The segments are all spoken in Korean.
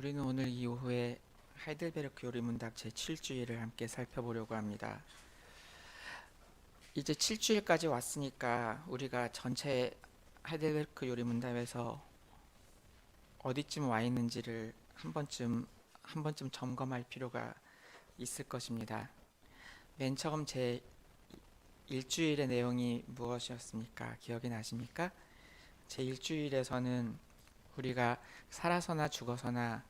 우리는 오늘 이 오후에 하이델베르크 요리문답 제7주일을 함께 살펴보려고 합니다. 이제 7주일까지 왔으니까 우리가 전체 하이델베르크 요리문답에서 어디쯤 와 있는지를 한 번쯤 점검할 필요가 있을 것입니다. 맨 처음 제 1주일의 내용이 무엇이었습니까? 기억이 나십니까? 제 1주일에서는 우리가 살아서나 죽어서나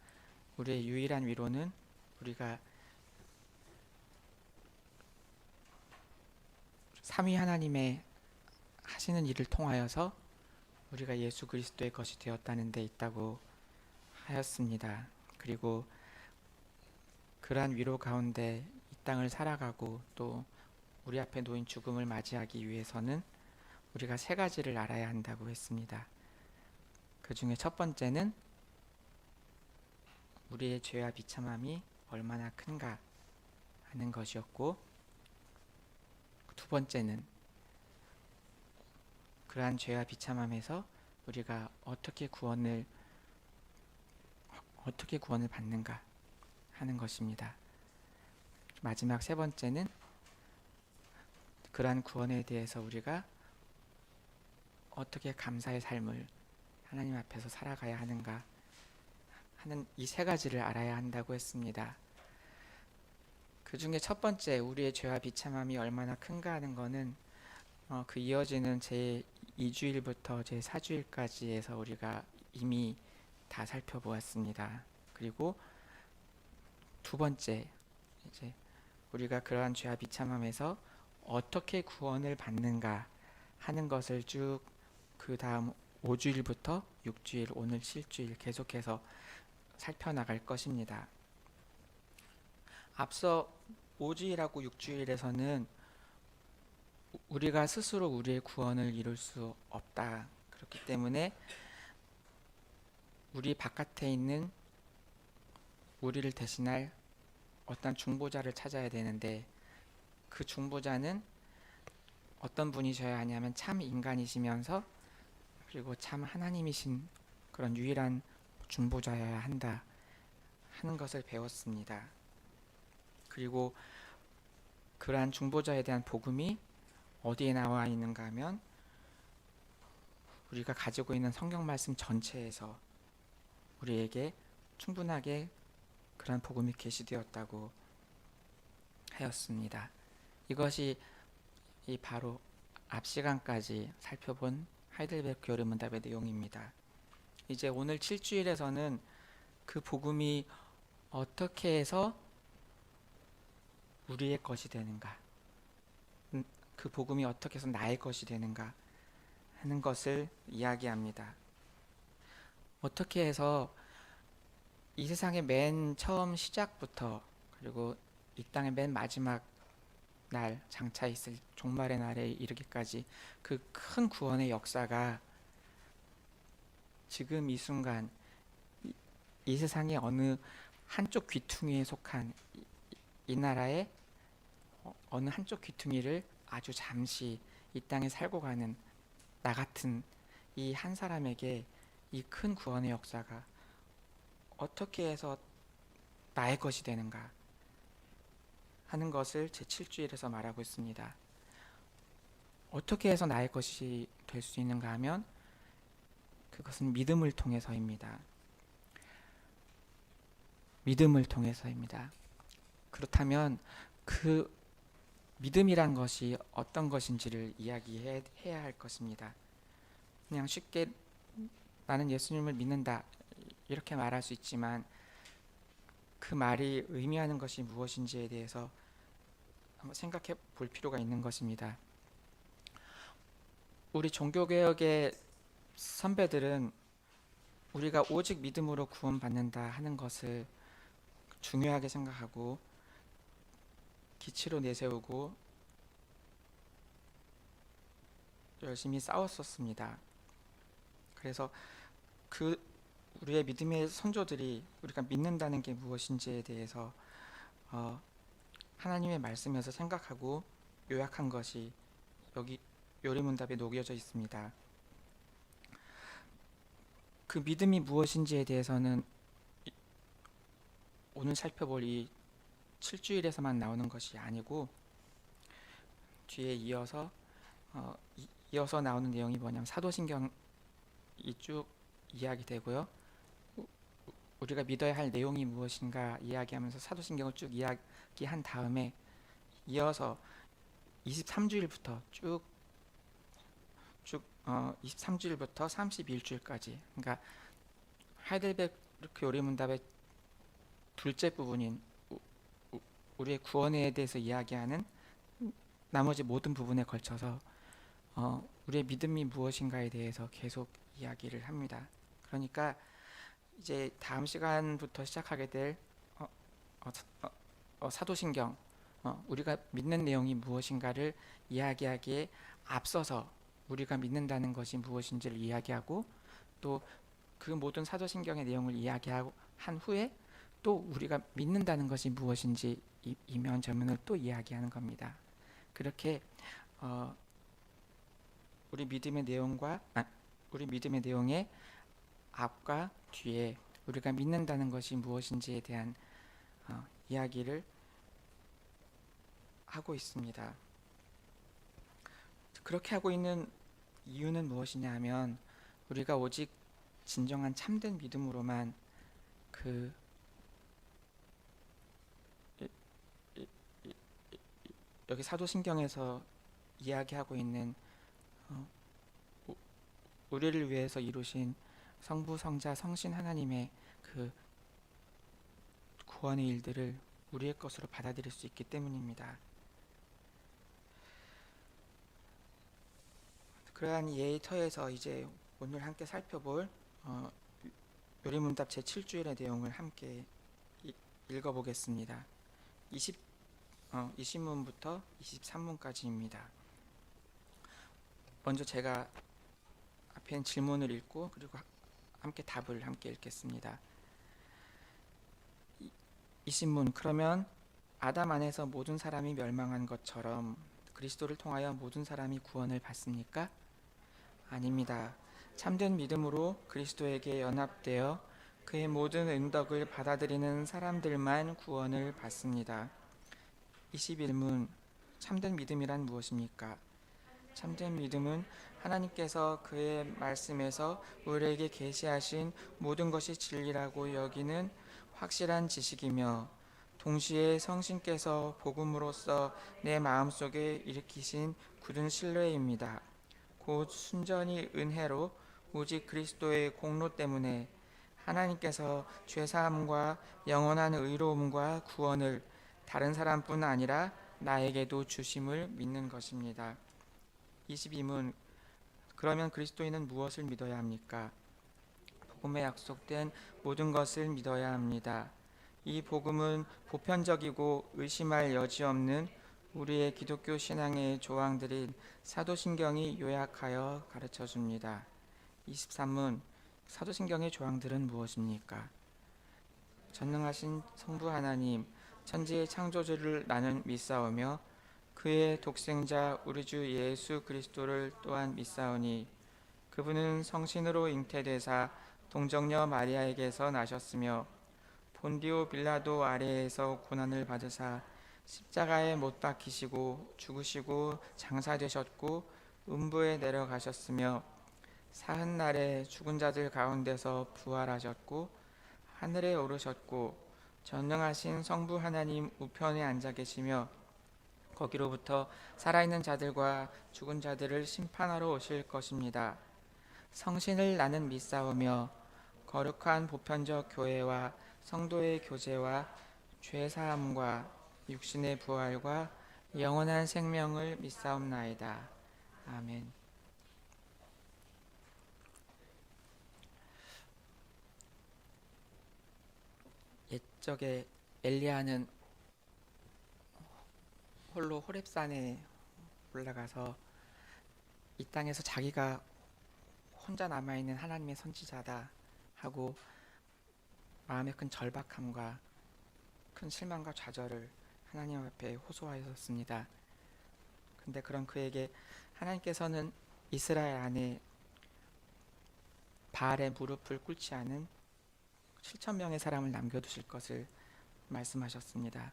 우리의 유일한 위로는 우리가 삼위 하나님의 하시는 일을 통하여서 우리가 예수 그리스도의 것이 되었다는 데 있다고 하였습니다. 그리고 그러한 위로 가운데 이 땅을 살아가고 또 우리 앞에 놓인 죽음을 맞이하기 위해서는 우리가 세 가지를 알아야 한다고 했습니다. 그 중에 첫 번째는 우리의 죄와 비참함이 얼마나 큰가 하는 것이었고, 두 번째는 그러한 죄와 비참함에서 우리가 어떻게 구원을 받는가 하는 것입니다. 마지막 세 번째는 그러한 구원에 대해서 우리가 어떻게 감사의 삶을 하나님 앞에서 살아가야 하는가 하는 이 세 가지를 알아야 한다고 했습니다. 그 중에 첫 번째, 우리의 죄와 비참함이 얼마나 큰가 하는 것은 그 이어지는 제 2주일부터 제 4주일까지에서 우리가 이미 다 살펴보았습니다. 그리고 두 번째, 이제 우리가 그러한 죄와 비참함에서 어떻게 구원을 받는가 하는 것을 쭉 그 다음 5주일부터 6주일, 오늘 7주일 계속해서 살펴나갈 것입니다. 앞서 5주일하고 6주일에서는 우리가 스스로 우리의 구원을 이룰 수 없다. 그렇기 때문에 우리 바깥에 있는 우리를 대신할 어떤 중보자를 찾아야 되는데, 그 중보자는 어떤 분이셔야 하냐면 참 인간이시면서 그리고 참 하나님이신 그런 유일한 중보자여야 한다 하는 것을 배웠습니다. 그리고 그러한 중보자에 대한 복음이 어디에 나와 있는가 하면 우리가 가지고 있는 성경 말씀 전체에서 우리에게 충분하게 그러한 복음이 계시되었다고 하였습니다. 이것이 바로 앞 시간까지 살펴본 하이델베르크 요리문답의 내용입니다. 이제 오늘 7주일에서는 그 복음이 어떻게 해서 우리의 것이 되는가, 그 복음이 어떻게 해서 나의 것이 되는가 하는 것을 이야기합니다. 어떻게 해서 이 세상의 맨 처음 시작부터 그리고 이 땅의 맨 마지막 날, 장차 있을 종말의 날에 이르기까지 그 큰 구원의 역사가 지금 이 순간 이 세상의 어느 한쪽 귀퉁이에 속한 이 나라의 어느 한쪽 귀퉁이를 아주 잠시 이 땅에 살고 가는 나 같은 이 한 사람에게 이 큰 구원의 역사가 어떻게 해서 나의 것이 되는가 하는 것을 제7주일에서 말하고 있습니다. 어떻게 해서 나의 것이 될 수 있는가 하면 그것은 믿음을 통해서입니다. 믿음을 통해서입니다. 그렇다면 그 믿음이란 것이 어떤 것인지를 이야기해야 할 것입니다. 그냥 쉽게 나는 예수님을 믿는다 이렇게 말할 수 있지만 그 말이 의미하는 것이 무엇인지에 대해서 한번 생각해 볼 필요가 있는 것입니다. 우리 종교개혁의 선배들은 우리가 오직 믿음으로 구원받는다 하는 것을 중요하게 생각하고 기치로 내세우고 열심히 싸웠었습니다. 그래서 그 우리의 믿음의 선조들이 우리가 믿는다는 게 무엇인지에 대해서 하나님의 말씀에서 생각하고 요약한 것이 여기 요리문답에 녹여져 있습니다. 그 믿음이 무엇인지에 대해서는 오늘 살펴볼 이 7주일에서만 나오는 것이 아니고 뒤에 이어서 나오는 내용이 뭐냐면 사도신경이 쭉 이야기되고요. 우리가 믿어야 할 내용이 무엇인가 이야기하면서 사도신경을 쭉 이야기한 다음에 이어서 23주일부터 쭉 23주일부터 31주일까지, 그러니까 하이델베르크 요리문답의 둘째 부분인 우리의 구원에 대해서 이야기하는 나머지 모든 부분에 걸쳐서 우리의 믿음이 무엇인가에 대해서 계속 이야기를 합니다. 그러니까 이제 다음 시간부터 시작하게 될 사도신경, 우리가 믿는 내용이 무엇인가를 이야기하기에 앞서서 우리가 믿는다는 것이 무엇인지를 이야기하고, 또 그 모든 사도신경의 내용을 이야기하고 한 후에 또 우리가 믿는다는 것이 무엇인지 이면저면을 또 이야기하는 겁니다. 그렇게 우리 믿음의 내용의 앞과 뒤에 우리가 믿는다는 것이 무엇인지에 대한 이야기를 하고 있습니다. 그렇게 하고 있는 이유는 무엇이냐 하면, 우리가 오직 진정한 참된 믿음으로만 여기 사도신경에서 이야기하고 있는 우리를 위해서 이루신 성부, 성자, 성신 하나님의 그 구원의 일들을 우리의 것으로 받아들일 수 있기 때문입니다. 그러한 이해의 터에서 이제 오늘 함께 살펴볼 요리문답 제7주일의 내용을 함께 읽어보겠습니다. 20문부터 23문까지입니다. 먼저 제가 앞에 있는 질문을 읽고 그리고 함께 답을 함께 읽겠습니다. 20문, 그러면 아담 안에서 모든 사람이 멸망한 것처럼 그리스도를 통하여 모든 사람이 구원을 받습니까? 아닙니다. 참된 믿음으로 그리스도에게 연합되어 그의 모든 은덕을 받아들이는 사람들만 구원을 받습니다. 21문, 참된 믿음이란 무엇입니까? 참된 믿음은 하나님께서 그의 말씀에서 우리에게 계시하신 모든 것이 진리라고 여기는 확실한 지식이며, 동시에 성신께서 복음으로써 내 마음속에 일으키신 굳은 신뢰입니다. 곧 순전히 은혜로 오직 그리스도의 공로 때문에 하나님께서 죄사함과 영원한 의로움과 구원을 다른 사람뿐 아니라 나에게도 주심을 믿는 것입니다. 22문, 그러면 그리스도인은 무엇을 믿어야 합니까? 복음에 약속된 모든 것을 믿어야 합니다. 이 복음은 보편적이고 의심할 여지 없는 우리의 기독교 신앙의 조항들인 사도신경이 요약하여 가르쳐 줍니다. 23문, 사도신경의 조항들은 무엇입니까? 전능하신 성부 하나님, 천지의 창조주를 나는 믿사오며 그의 독생자 우리 주 예수 그리스도를 또한 믿사오니, 그분은 성신으로 잉태되사 동정녀 마리아에게서 나셨으며 본디오 빌라도 아래에서 고난을 받으사 십자가에 못 박히시고 죽으시고 장사되셨고 음부에 내려가셨으며 사흔날에 죽은 자들 가운데서 부활하셨고 하늘에 오르셨고 전능하신 성부 하나님 우편에 앉아 계시며 거기로부터 살아있는 자들과 죽은 자들을 심판하러 오실 것입니다. 성신을 나는 믿사오며 거룩한 보편적 교회와 성도의 교제와 죄사함과 육신의 부활과 영원한 생명을 믿사옵나이다. 아멘. 옛적에 엘리야는 홀로 호렙산에 올라가서 이 땅에서 자기가 혼자 남아있는 하나님의 선지자다 하고 마음의 큰 절박함과 큰 실망과 좌절을 하나님 앞에 호소하였습니다. 근데 그런 그에게 하나님께서는 이스라엘 안에 바알의 무릎을 꿇지 않은 7,000명의 사람을 남겨두실 것을 말씀하셨습니다.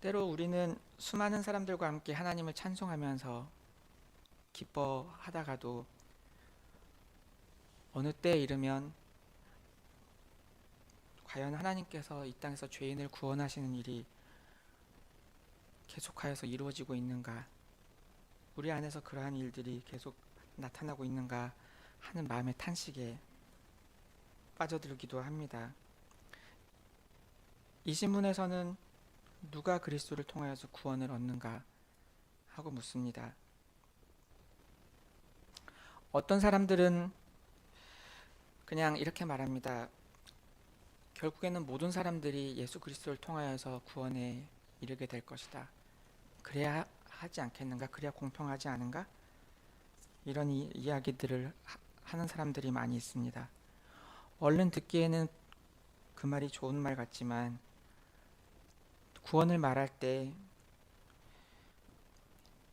때로 우리는 수많은 사람들과 함께 하나님을 찬송하면서 기뻐하다가도 어느 때에 이르면 과연 하나님께서 이 땅에서 죄인을 구원하시는 일이 계속하여서 이루어지고 있는가, 우리 안에서 그러한 일들이 계속 나타나고 있는가 하는 마음의 탄식에 빠져들기도 합니다. 이 신문에서는 누가 그리스도를 통하여서 구원을 얻는가 하고 묻습니다. 어떤 사람들은 그냥 이렇게 말합니다. 결국에는 모든 사람들이 예수 그리스도를 통하여서 구원에 이르게 될 것이다. 그래야 하지 않겠는가? 그래야 공평하지 않은가? 이런 이야기들을 하는 사람들이 많이 있습니다. 얼른 듣기에는 그 말이 좋은 말 같지만 구원을 말할 때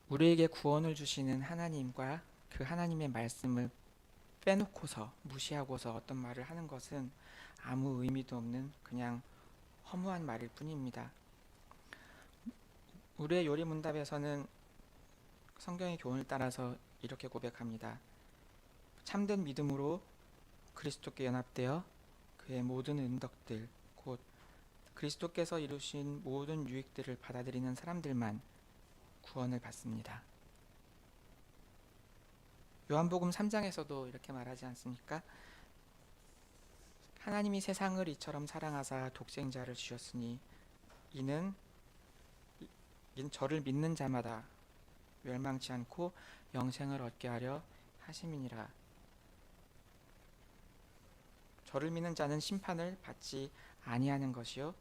우리에게 구원을 주시는 하나님과 그 하나님의 말씀을 빼놓고서 무시하고서 어떤 말을 하는 것은 아무 의미도 없는 그냥 허무한 말일 뿐입니다. 우리의 요리문답에서는 성경의 교훈을 따라서 이렇게 고백합니다. 참된 믿음으로 그리스도께 연합되어 그의 모든 은덕들, 곧 그리스도께서 이루신 모든 유익들을 받아들이는 사람들만 구원을 받습니다. 요한복음 3장에서도 이렇게 말하지 않습니까? 하나님이 세상을 이처럼 사랑하사 독생자를 주셨으니 이는 저를 믿는 자마다 멸망치 않고 영생을 얻게 하려 하심이니라. 저를 믿는 자는 심판을 받지 아니하는 것이요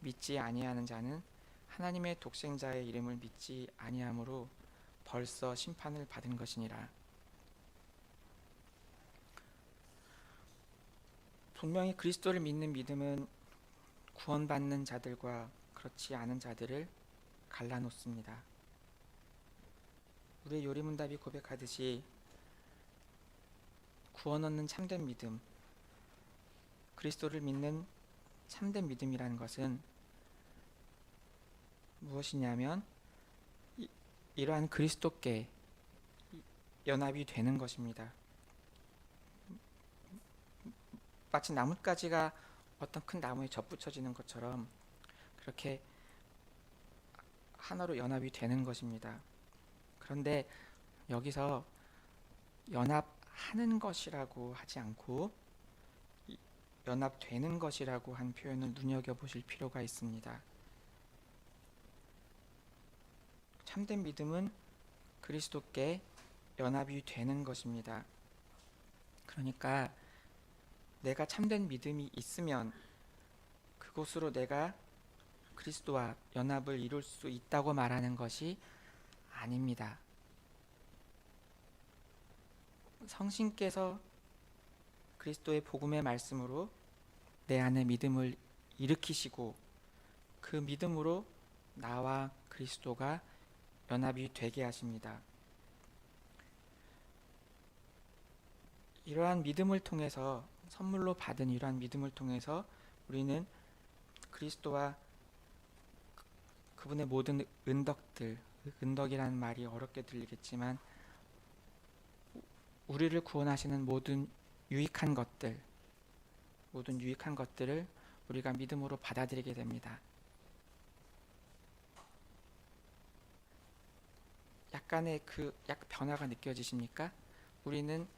믿지 아니하는 자는 하나님의 독생자의 이름을 믿지 아니함으로 벌써 심판을 받은 것이니라. 분명히 그리스도를 믿는 믿음은 구원받는 자들과 그렇지 않은 자들을 갈라놓습니다. 우리의 요리문답이 고백하듯이 구원 얻는 참된 믿음, 그리스도를 믿는 참된 믿음이라는 것은 무엇이냐면 이러한 그리스도께 연합이 되는 것입니다. 마치 나뭇가지가 어떤 큰 나무에 접붙여지는 것처럼 그렇게 하나로 연합이 되는 것입니다. 그런데 여기서 연합하는 것이라고 하지 않고 연합되는 것이라고 한 표현을 눈여겨보실 필요가 있습니다. 참된 믿음은 그리스도께 연합이 되는 것입니다. 그러니까 내가 참된 믿음이 있으면 그곳으로 내가 그리스도와 연합을 이룰 수 있다고 말하는 것이 아닙니다. 성신께서 그리스도의 복음의 말씀으로 내 안에 믿음을 일으키시고 그 믿음으로 나와 그리스도가 연합이 되게 하십니다. 이러한 믿음을 통해서 선물로 받은 이러한 믿음을 통해서 우리는 그리스도와 그분의 모든 은덕들, 은덕이라는 말이 어렵게 들리겠지만 우리를 구원하시는 모든 유익한 것들을 우리가 믿음으로 받아들이게 됩니다. 약간의 약 변화가 느껴지십니까? 우리는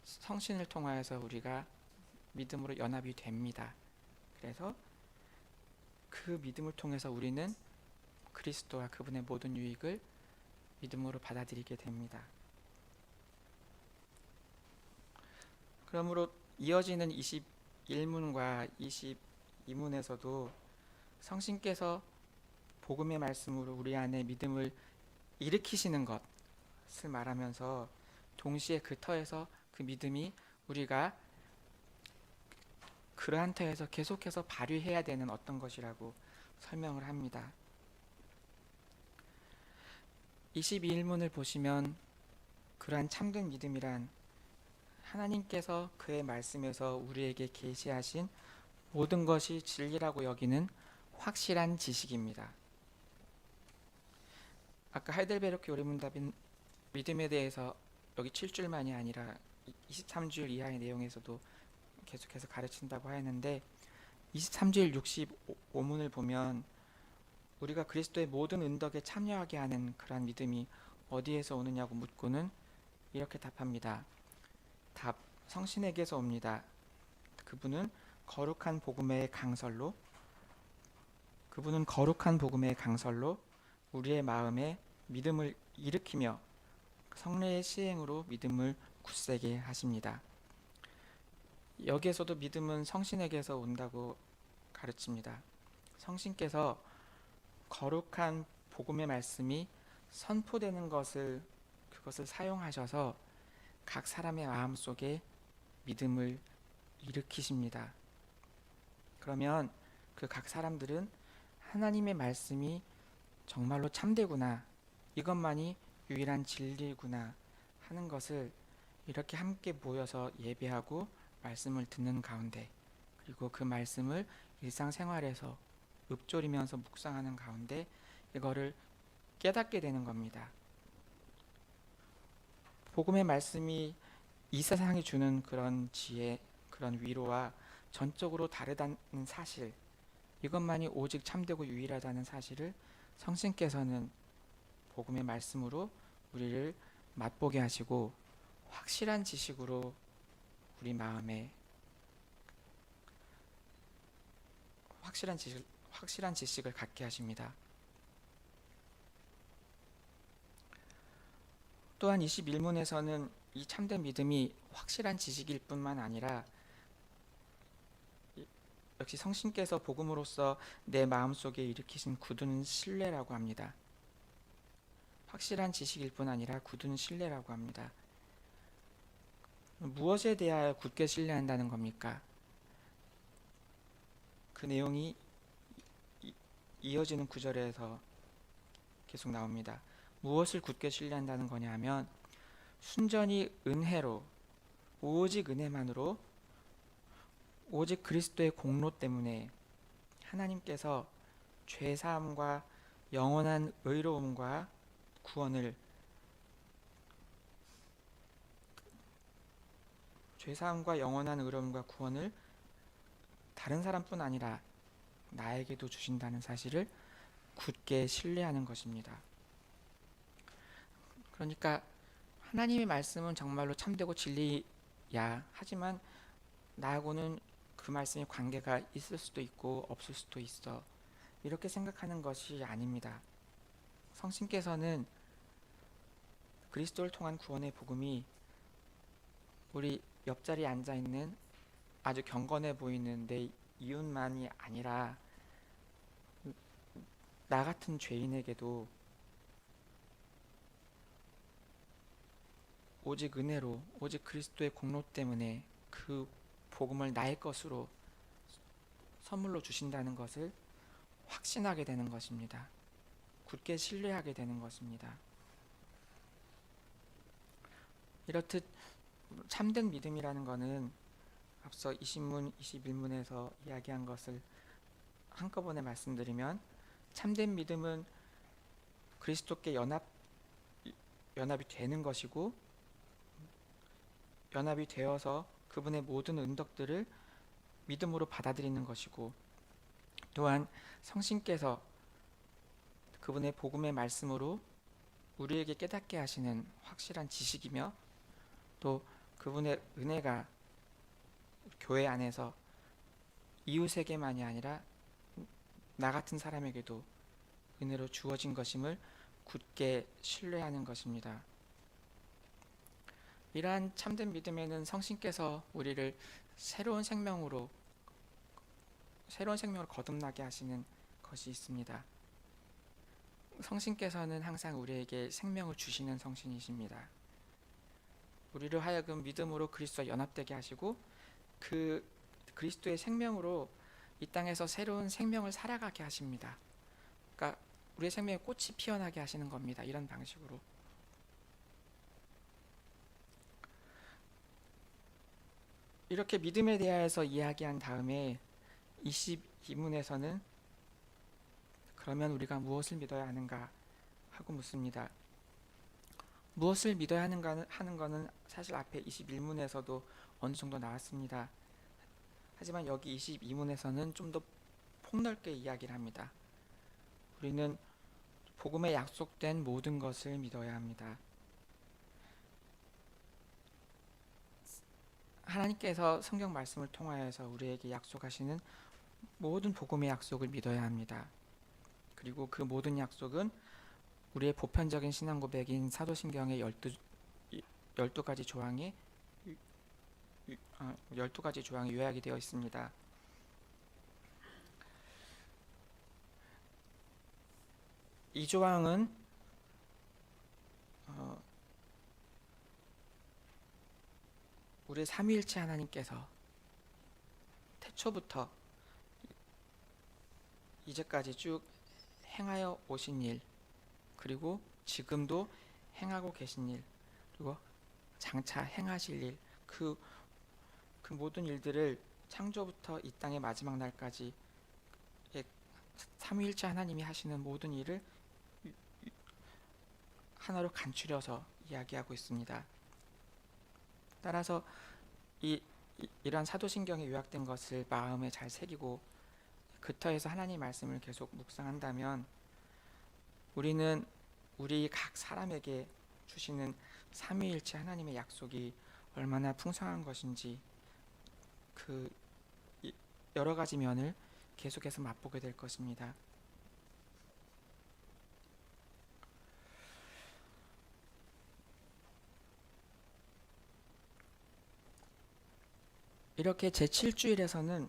성신을 통하여서 우리가 믿음으로 연합이 됩니다. 그래서 그 믿음을 통해서 우리는 그리스도와 그분의 모든 유익을 믿음으로 받아들이게 됩니다. 그러므로 이어지는 21문과 22문에서도 성신께서 복음의 말씀으로 우리 안에 믿음을 일으키시는 것을 말하면서 동시에 그 터에서 그 믿음이 우리가 그러한 터에서 계속해서 발휘해야 되는 어떤 것이라고 설명을 합니다. 22일문을 보시면 그러한 참된 믿음이란 하나님께서 그의 말씀에서 우리에게 계시하신 모든 것이 진리라고 여기는 확실한 지식입니다. 아까 하이델베르크 요리문답인 믿음에 대해서 여기 7줄만이 아니라 23줄 이하의 내용에서도 계속해서 가르친다고 하였는데, 23줄 65문을 보면 우리가 그리스도의 모든 은덕에 참여하게 하는 그러한 믿음이 어디에서 오느냐고 묻고는 이렇게 답합니다. 답: 성신에게서 옵니다. 그분은 거룩한 복음의 강설로 우리의 마음에 믿음을 일으키며 성례의 시행으로 믿음을 굳세게 하십니다. 여기에서도 믿음은 성신에게서 온다고 가르칩니다. 성신께서 거룩한 복음의 말씀이 선포되는 그것을 사용하셔서 각 사람의 마음속에 믿음을 일으키십니다. 그러면 그 각 사람들은 하나님의 말씀이 정말로 참되구나, 이것만이 유일한 진리구나 하는 것을 이렇게 함께 모여서 예배하고 말씀을 듣는 가운데, 그리고 그 말씀을 일상생활에서 읊조리면서 묵상하는 가운데 이거를 깨닫게 되는 겁니다. 복음의 말씀이 이 세상이 주는 그런 지혜, 그런 위로와 전적으로 다르다는 사실, 이것만이 오직 참되고 유일하다는 사실을 성신께서는 복음의 말씀으로 우리를 맛보게 하시고 확실한 지식으로 우리 마음에 확실한 지식을 갖게 하십니다. 또한 21문에서는 이 참된 믿음이 확실한 지식일 뿐만 아니라 역시 성신께서 복음으로써 내 마음속에 일으키신 굳은 신뢰라고 합니다. 확실한 지식일 뿐 아니라 굳은 신뢰라고 합니다. 무엇에 대하여 굳게 신뢰한다는 겁니까? 그 내용이 이어지는 구절에서 계속 나옵니다. 무엇을 굳게 신뢰한다는 거냐 하면, 순전히 은혜로, 오직 은혜만으로, 오직 그리스도의 공로 때문에 하나님께서 죄사함과 영원한 의로움과 구원을 다른 사람뿐 아니라 나에게도 주신다는 사실을 굳게 신뢰하는 것입니다. 그러니까 하나님의 말씀은 정말로 참되고 진리야. 하지만 나하고는 그 말씀의 관계가 있을 수도 있고 없을 수도 있어. 이렇게 생각하는 것이 아닙니다. 성신께서는 그리스도를 통한 구원의 복음이 우리 옆자리에 앉아있는 아주 경건해 보이는 내 이웃만이 아니라 나 같은 죄인에게도 오직 은혜로, 오직 그리스도의 공로 때문에 그 복음을 나의 것으로 선물로 주신다는 것을 확신하게 되는 것입니다. 굳게 신뢰하게 되는 것입니다. 이렇듯 참된 믿음이라는 것은 앞서 20문, 21문에서 이야기한 것을 한꺼번에 말씀드리면, 참된 믿음은 그리스도께 연합이 되는 것이고, 연합이 되어서 그분의 모든 은덕들을 믿음으로 받아들이는 것이고, 또한 성신께서 그분의 복음의 말씀으로 우리에게 깨닫게 하시는 확실한 지식이며, 또 그분의 은혜가 교회 안에서 이웃에게만이 아니라 나 같은 사람에게도 은혜로 주어진 것임을 굳게 신뢰하는 것입니다. 이러한 참된 믿음에는 성신께서 우리를 새로운 생명으로 거듭나게 하시는 것이 있습니다. 성신께서는 항상 우리에게 생명을 주시는 성신이십니다. 우리를 하여금 믿음으로 그리스도와 연합되게 하시고, 그 그리스도의 생명으로 이 땅에서 새로운 생명을 살아가게 하십니다. 그러니까 우리의 생명에 꽃이 피어나게 하시는 겁니다. 이런 방식으로. 이렇게 믿음에 대하여서 이야기한 다음에 22문에서는 그러면 우리가 무엇을 믿어야 하는가 하고 묻습니다. 무엇을 믿어야 하는가 하는 것은 사실 앞에 21문에서도 어느 정도 나왔습니다. 하지만 여기 22문에서는 좀 더 폭넓게 이야기를 합니다. 우리는 복음에 약속된 모든 것을 믿어야 합니다. 하나님께서 성경 말씀을 통하여서 우리에게 약속하시는 모든 복음의 약속을 믿어야 합니다. 그리고 그 모든 약속은 우리의 보편적인 신앙 고백인 사도신경의 12가지 조항에 12가지 조항이 요약이 되어 있습니다. 이 조항은 우리 삼위일체 하나님께서 태초부터 이제까지 쭉 행하여 오신 일, 그리고 지금도 행하고 계신 일, 그리고 장차 행하실 일, 그 모든 일들을 창조부터 이 땅의 마지막 날까지 삼위일체 하나님이 하시는 모든 일을 하나로 간추려서 이야기하고 있습니다. 따라서 이러한 사도신경에 요약된 것을 마음에 잘 새기고 그 터에서 하나님 말씀을 계속 묵상한다면 우리는 우리 각 사람에게 주시는 삼위일체 하나님의 약속이 얼마나 풍성한 것인지 그 여러 가지 면을 계속해서 맛보게 될 것입니다. 이렇게 제7주일에서는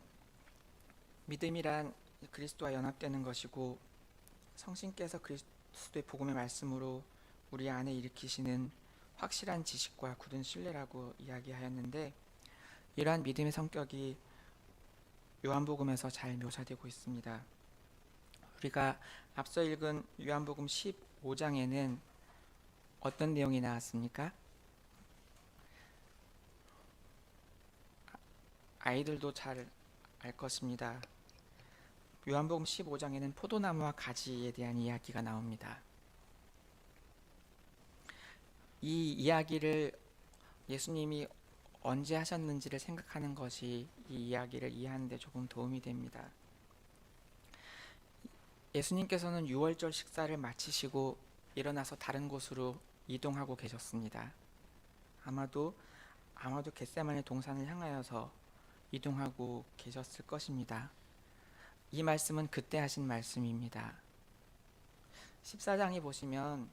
믿음이란 그리스도와 연합되는 것이고 성신께서 그리스도의 복음의 말씀으로 우리 안에 일으키시는 확실한 지식과 굳은 신뢰라고 이야기하였는데 이러한 믿음의 성격이 요한복음에서 잘 묘사되고 있습니다. 우리가 앞서 읽은 요한복음 15장에는 어떤 내용이 나왔습니까? 아이들도 잘 알 것입니다. 요한복음 15장에는 포도나무와 가지에 대한 이야기가 나옵니다. 이 이야기를 예수님이 언제 하셨는지를 생각하는 것이 이 이야기를 이해하는 데 조금 도움이 됩니다. 예수님께서는 유월절 식사를 마치시고 일어나서 다른 곳으로 이동하고 계셨습니다. 아마도 겟세마네 동산을 향하여서 이동하고 계셨을 것입니다. 이 말씀은 그때 하신 말씀입니다. 14장에 보시면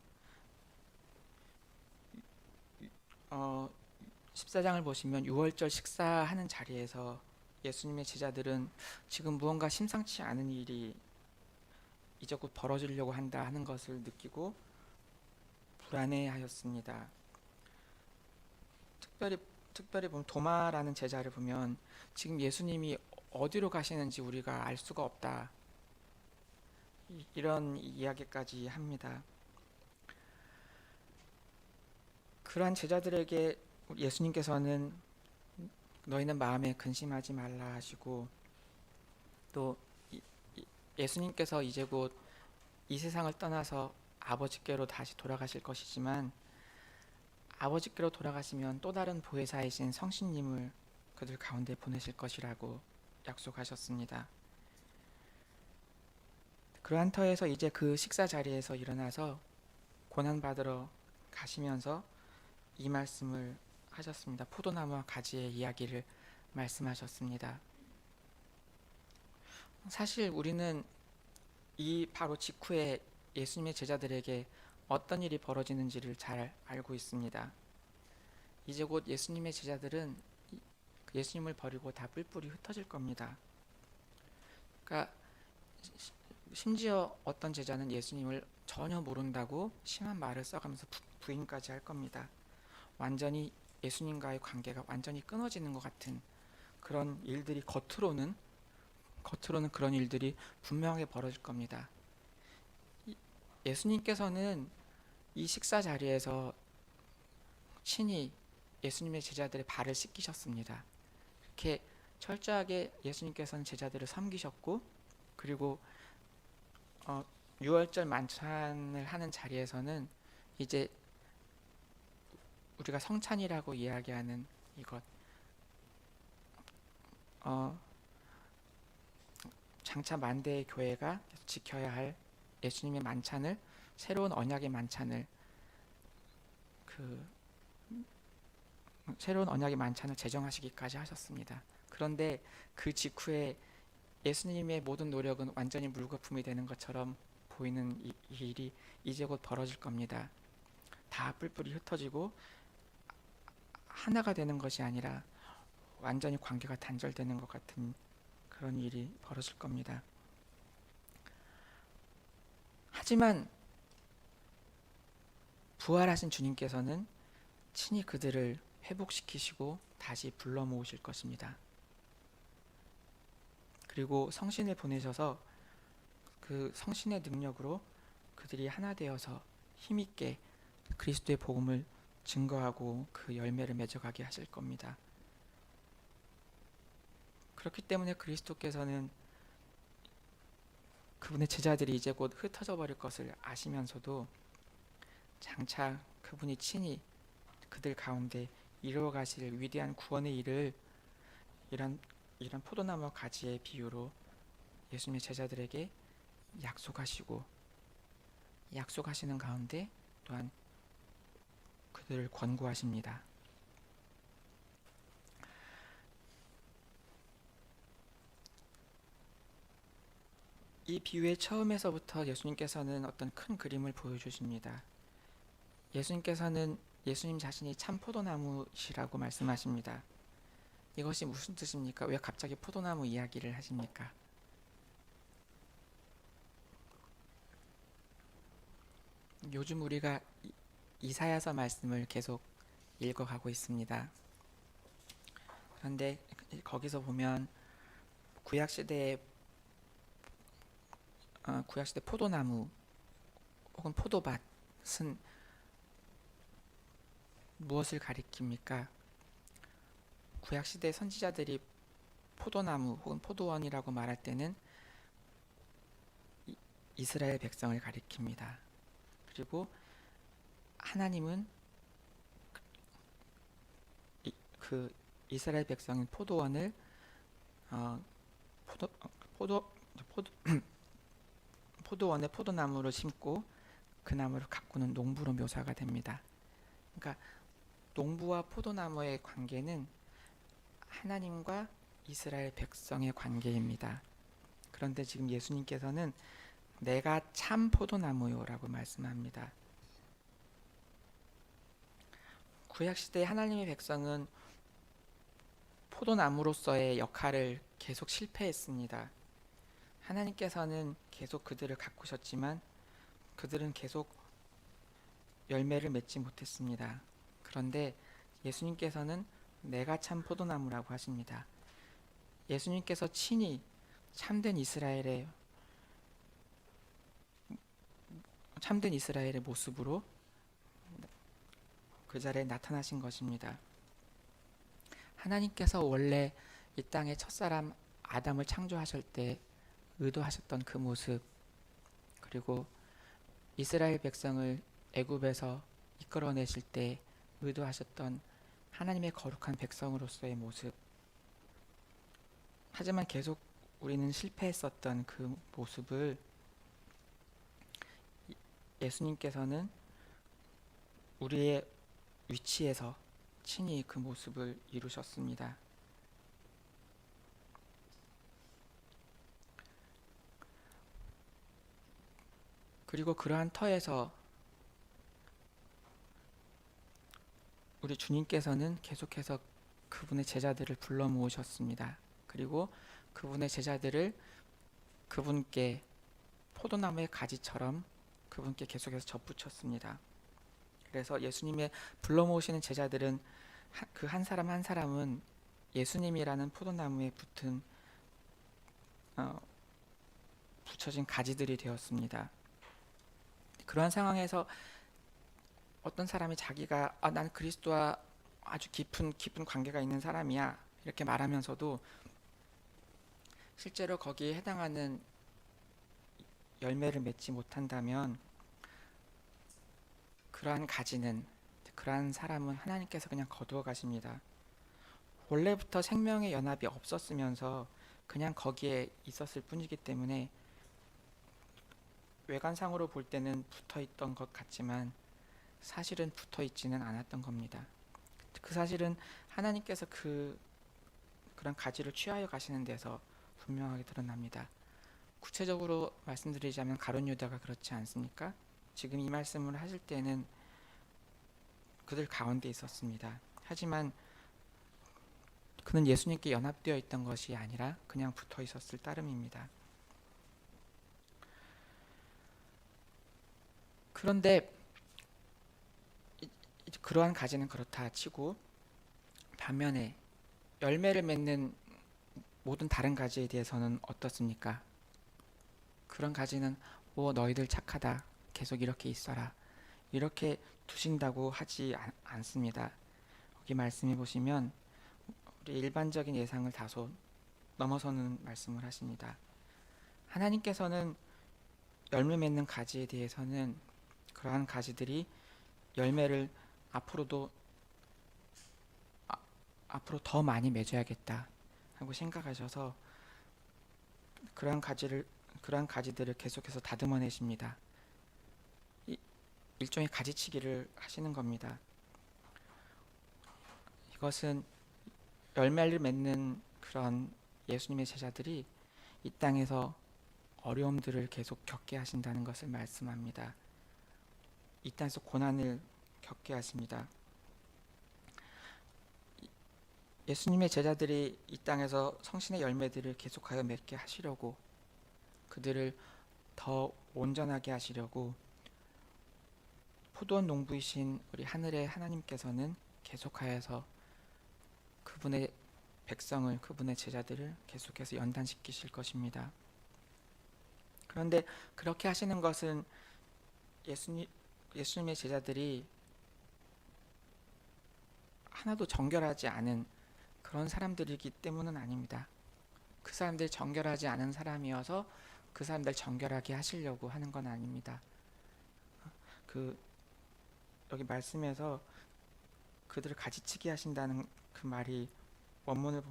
14장을 보시면 유월절 식사하는 자리에서 예수님의 제자들은 지금 무언가 심상치 않은 일이 이제 곧 벌어지려고 한다 하는 것을 느끼고 불안해하였습니다. 특별히 보면 도마라는 제자를 보면 지금 예수님이 어디로 가시는지 우리가 알 수가 없다. 이런 이야기까지 합니다. 그러한 제자들에게 예수님께서는 너희는 마음에 근심하지 말라 하시고 또 예수님께서 이제 곧 이 세상을 떠나서 아버지께로 다시 돌아가실 것이지만 아버지께로 돌아가시면 또 다른 보혜사이신 성신님을 그들 가운데 보내실 것이라고 약속하셨습니다. 그러한 터에서 이제 그 식사 자리에서 일어나서 고난받으러 가시면서 이 말씀을 하셨습니다. 포도나무와 가지의 이야기를 말씀하셨습니다. 사실 우리는 이 바로 직후에 예수님의 제자들에게 어떤 일이 벌어지는지를 잘 알고 있습니다. 이제 곧 예수님의 제자들은 예수님을 버리고 다 뿔뿔이 흩어질 겁니다. 그러니까 심지어 어떤 제자는 예수님을 전혀 모른다고 심한 말을 써가면서 부인까지 할 겁니다. 완전히 예수님과의 관계가 완전히 끊어지는 것 같은 그런 일들이 겉으로는 그런 일들이 분명하게 벌어질 겁니다. 예수님께서는 이 식사 자리에서 친히 예수님의 제자들의 발을 씻기셨습니다. 이렇게 철저하게 예수님께서는 제자들을 섬기셨고, 그리고 유월절 만찬을 하는 자리에서는 이제 우리가 성찬이라고 이야기하는 이것, 어, 장차 만대의 교회가 지켜야 할 예수님의 만찬을, 새로운 언약의 만찬을, 그 새로운 언약의 만찬을 제정하시기까지 하셨습니다. 그런데 그 직후에 예수님의 모든 노력은 완전히 물거품이 되는 것처럼 보이는 이 일이 이제 곧 벌어질 겁니다. 다 뿔뿔이 흩어지고 하나가 되는 것이 아니라 완전히 관계가 단절되는 것 같은 그런 일이 벌어질 겁니다. 하지만 부활하신 주님께서는 친히 그들을 회복시키시고 다시 불러 모으실 것입니다. 그리고 성신을 보내셔서 그 성신의 능력으로 그들이 하나 되어서 힘있게 그리스도의 복음을 증거하고 그 열매를 맺어가게 하실 겁니다. 그렇기 때문에 그리스도께서는 그분의 제자들이 이제 곧 흩어져 버릴 것을 아시면서도 장차 그분이 친히 그들 가운데 이루어 가실 위대한 구원의 일을 이런 포도나무 가지의 비유로 예수님의 제자들에게 약속하시는 가운데 또한 그들을 권고하십니다. 이 비유의 처음에서부터 예수님께서는 어떤 큰 그림을 보여주십니다. 예수님께서는 예수님 자신이 참 포도나무시라고 말씀하십니다. 이것이 무슨 뜻입니까? 왜 갑자기 포도나무 이야기를 하십니까? 요즘 우리가 이사야서 말씀을 계속 읽어가고 있습니다. 그런데 거기서 보면 구약시대 포도나무 혹은 포도밭은 무엇을 가리킵니까? 구약시대 선지자들이 포도나무 혹은 포도원이라고 말할 때는 이스라엘 백성을 가리킵니다. 그리고 하나님은 그 이스라엘 백성인 포도원을 포도원에 포도나무를 심고 그 나무를 가꾸는 농부로 묘사가 됩니다. 그러니까 농부와 포도나무의 관계는 하나님과 이스라엘 백성의 관계입니다. 그런데 지금 예수님께서는 내가 참 포도나무요라고 말씀합니다. 구약시대 하나님의 백성은 포도나무로서의 역할을 계속 실패했습니다. 하나님께서는 계속 그들을 가꾸셨지만 그들은 계속 열매를 맺지 못했습니다. 그런데 예수님께서는 내가 참 포도나무라고 하십니다. 예수님께서 친히 참된 이스라엘의 모습으로 그 자리에 나타나신 것입니다. 하나님께서 원래 이 땅의 첫사람 아담을 창조하실 때 의도하셨던 그 모습, 그리고 이스라엘 백성을 애굽에서 이끌어내실 때 의도하셨던 하나님의 거룩한 백성으로서의 모습, 하지만 계속 우리는 실패했었던 그 모습을 예수님께서는 우리의 위치에서 친히 그 모습을 이루셨습니다. 그리고 그러한 터에서 우리 주님께서는 계속해서 그분의 제자들을 불러 모으셨습니다. 그리고 그분의 제자들을 그분께 포도나무의 가지처럼 그분께 계속해서 접붙였습니다. 그래서 예수님의 불러 모으시는 제자들은 그 한 사람 한 사람은 예수님이라는 포도나무에 붙여진 가지들이 되었습니다. 그러한 상황에서 어떤 사람이 난 그리스도와 아주 깊은 관계가 있는 사람이야 이렇게 말하면서도 실제로 거기에 해당하는 열매를 맺지 못한다면 그러한 사람은 하나님께서 그냥 거두어 가십니다. 원래부터 생명의 연합이 없었으면서 그냥 거기에 있었을 뿐이기 때문에 외관상으로 볼 때는 붙어 있던 것 같지만 사실은 붙어 있지는 않았던 겁니다. 그 사실은 하나님께서 그런 가지를 취하여 가시는 데서 분명하게 드러납니다. 구체적으로 말씀드리자면 가룟 유다가 그렇지 않습니까? 지금 이 말씀을 하실 때는 그들 가운데 있었습니다. 하지만 그는 예수님께 연합되어 있던 것이 아니라 그냥 붙어 있었을 따름입니다. 그런데 그러한 가지는 그렇다 치고 반면에 열매를 맺는 모든 다른 가지에 대해서는 어떻습니까? 그런 가지는 너희들 착하다. 계속 이렇게 있어라. 이렇게 두신다고 하지 않습니다. 여기 말씀해 보시면 우리 일반적인 예상을 다소 넘어서는 말씀을 하십니다. 하나님께서는 열매 맺는 가지에 대해서는 그러한 가지들이 열매를 앞으로 더 많이 맺어야겠다 하고 생각하셔서 그러한 가지들을 계속해서 다듬어내십니다. 일종의 가지치기를 하시는 겁니다. 이것은 열매를 맺는 그런 예수님의 제자들이 이 땅에서 어려움들을 계속 겪게 하신다는 것을 말씀합니다. 이 땅에서 고난을 겪게 하십니다. 예수님의 제자들이 이 땅에서 성신의 열매들을 계속하여 맺게 하시려고, 그들을 더 온전하게 하시려고 포도원 농부이신 우리 하늘의 하나님께서는 계속하여서 그분의 백성을, 그분의 제자들을 계속해서 연단시키실 것입니다. 그런데 그렇게 하시는 것은 예수님의 제자들이 하나도 정결하지 않은 그런 사람들이기 때문은 아닙니다. 그 사람들이 정결하지 않은 사람이어서 그 사람들 정결하게 하시려고 하는 건 아닙니다. 여기 말씀에서 그들을 가지치기 하신다는 그 말이 원문을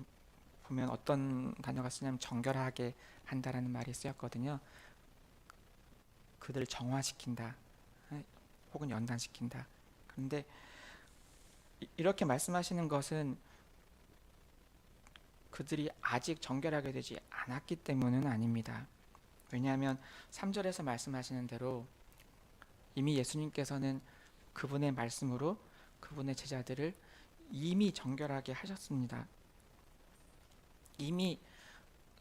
보면 어떤 단어가 쓰냐면 정결하게 한다라는 말이 쓰였거든요. 그들을 정화시킨다 혹은 연단시킨다. 그런데 이렇게 말씀하시는 것은 그들이 아직 정결하게 되지 않았기 때문은 아닙니다. 왜냐하면 3절에서 말씀하시는 대로 이미 예수님께서는 그분의 말씀으로 그분의 제자들을 이미 정결하게 하셨습니다. 이미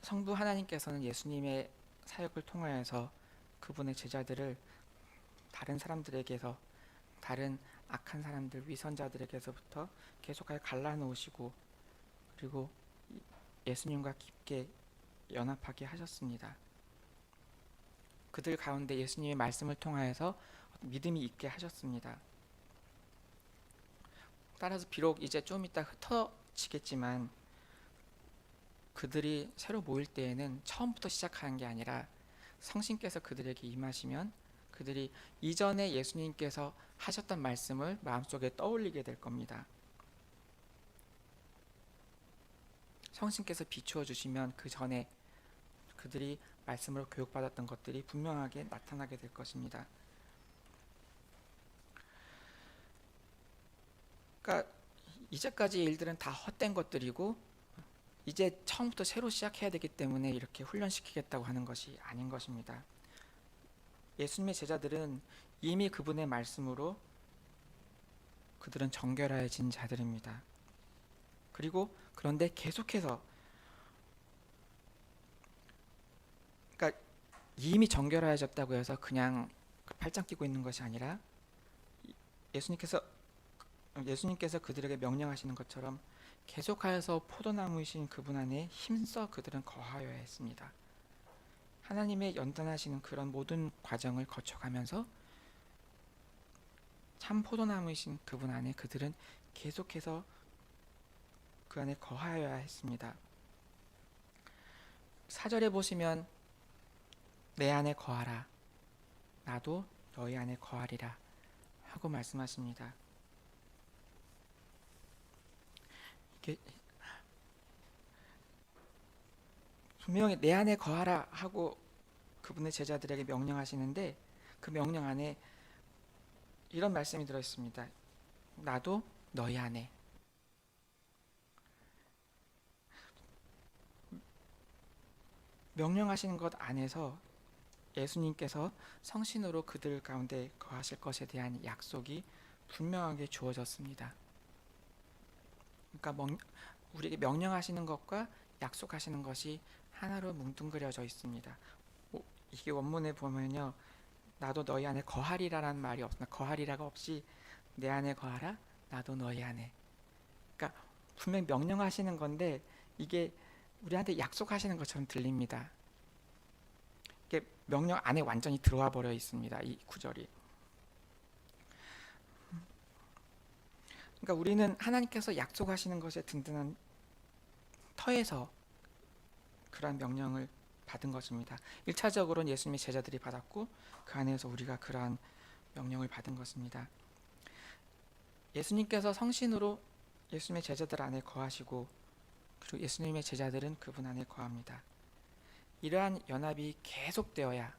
성부 하나님께서는 예수님의 사역을 통하여서 그분의 제자들을 다른 사람들에게서, 다른 악한 사람들, 위선자들에게서부터 계속하여 갈라놓으시고 그리고 예수님과 깊게 연합하게 하셨습니다. 그들 가운데 예수님의 말씀을 통하여서 믿음이 있게 하셨습니다. 따라서 비록 이제 좀 이따 흩어지겠지만 그들이 새로 모일 때에는 처음부터 시작하는 게 아니라 성신께서 그들에게 임하시면 그들이 이전에 예수님께서 하셨던 말씀을 마음속에 떠올리게 될 겁니다. 성신께서 비추어 주시면 그 전에 그들이 말씀으로 교육받았던 것들이 분명하게 나타나게 될 것입니다. 그러니까 이제까지 일들은 다 헛된 것들이고 이제 처음부터 새로 시작해야 되기 때문에 이렇게 훈련시키겠다고 하는 것이 아닌 것입니다. 예수님의 제자들은 이미 그분의 말씀으로 그들은 정결해진 자들입니다. 그런데 계속해서, 그러니까 이미 정결해졌다고 해서 그냥 팔짱 끼고 있는 것이 아니라 예수님께서 그들에게 명령하시는 것처럼 계속하여서 포도나무이신 그분 안에 힘써 그들은 거하여야 했습니다. 하나님의 연단하시는 그런 모든 과정을 거쳐가면서 참 포도나무이신 그분 안에 그들은 계속해서 그 안에 거하여야 했습니다. 4절에 보시면 내 안에 거하라 나도 너희 안에 거하리라 하고 말씀하십니다. 이게 분명히 내 안에 거하라 하고 그분의 제자들에게 명령하시는데 그 명령 안에 이런 말씀이 들어 있습니다. 나도 너희 안에. 명령하시는 것 안에서 예수님께서 성신으로 그들 가운데 거하실 것에 대한 약속이 분명하게 주어졌습니다. 그러니까 우리에게 명령하시는 것과 약속하시는 것이 하나로 뭉뚱그려져 있습니다. 이게 원문에 보면요, 나도 너희 안에 거하리라라는 말이 없나, 거하리라가 없이 내 안에 거하라, 나도 너희 안에. 그러니까 분명 명령하시는 건데 이게 우리한테 약속하시는 것처럼 들립니다. 이게 명령 안에 완전히 들어와 버려 있습니다. 이 구절이. 그러니까 우리는 하나님께서 약속하시는 것에 든든한 터에서 그러한 명령을 받은 것입니다. 1차적으로는 예수님의 제자들이 받았고 그 안에서 우리가 그러한 명령을 받은 것입니다. 예수님께서 성신으로 예수님의 제자들 안에 거하시고 그리고 예수님의 제자들은 그분 안에 거합니다. 이러한 연합이 계속되어야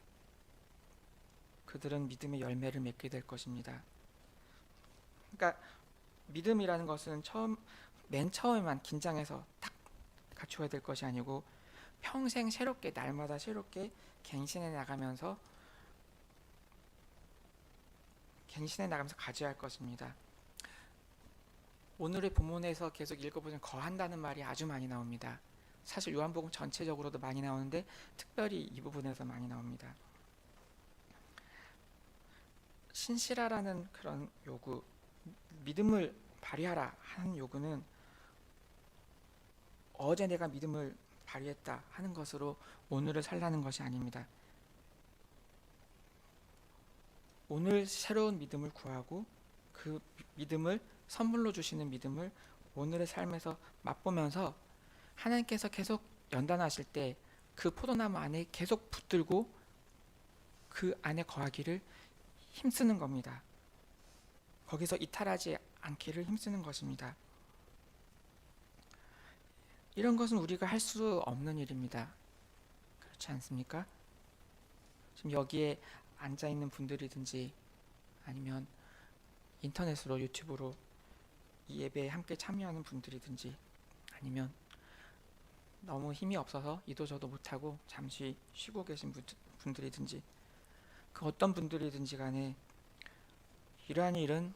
그들은 믿음의 열매를 맺게 될 것입니다. 그러니까 믿음이라는 것은 맨 처음에만 긴장해서 딱 갖추어야 될 것이 아니고 평생 새롭게 날마다 새롭게 갱신해 나가면서 가져야 할 것입니다. 오늘의 본문에서 계속 읽어보면 거한다는 말이 아주 많이 나옵니다. 사실 요한복음 전체적으로도 많이 나오는데 특별히 이 부분에서 많이 나옵니다. 신실하라는 그런 요구, 믿음을 발휘하라 하는 요구는 어제 내가 믿음을 발휘했다 하는 것으로 오늘을 살라는 것이 아닙니다. 오늘 새로운 믿음을 구하고 그 믿음을 선물로 주시는 믿음을 오늘의 삶에서 맛보면서 하나님께서 계속 연단하실 때 그 포도나무 안에 계속 붙들고 그 안에 거하기를 힘쓰는 겁니다. 거기서 이탈하지 않기를 힘쓰는 것입니다. 이런 것은 우리가 할 수 없는 일입니다. 그렇지 않습니까? 지금 여기에 앉아 있는 분들이든지 아니면 인터넷으로 유튜브로 이 예배에 함께 참여하는 분들이든지 아니면 너무 힘이 없어서 이도저도 못하고 잠시 쉬고 계신 분들이든지 그 어떤 분들이든지 간에 이러한 일은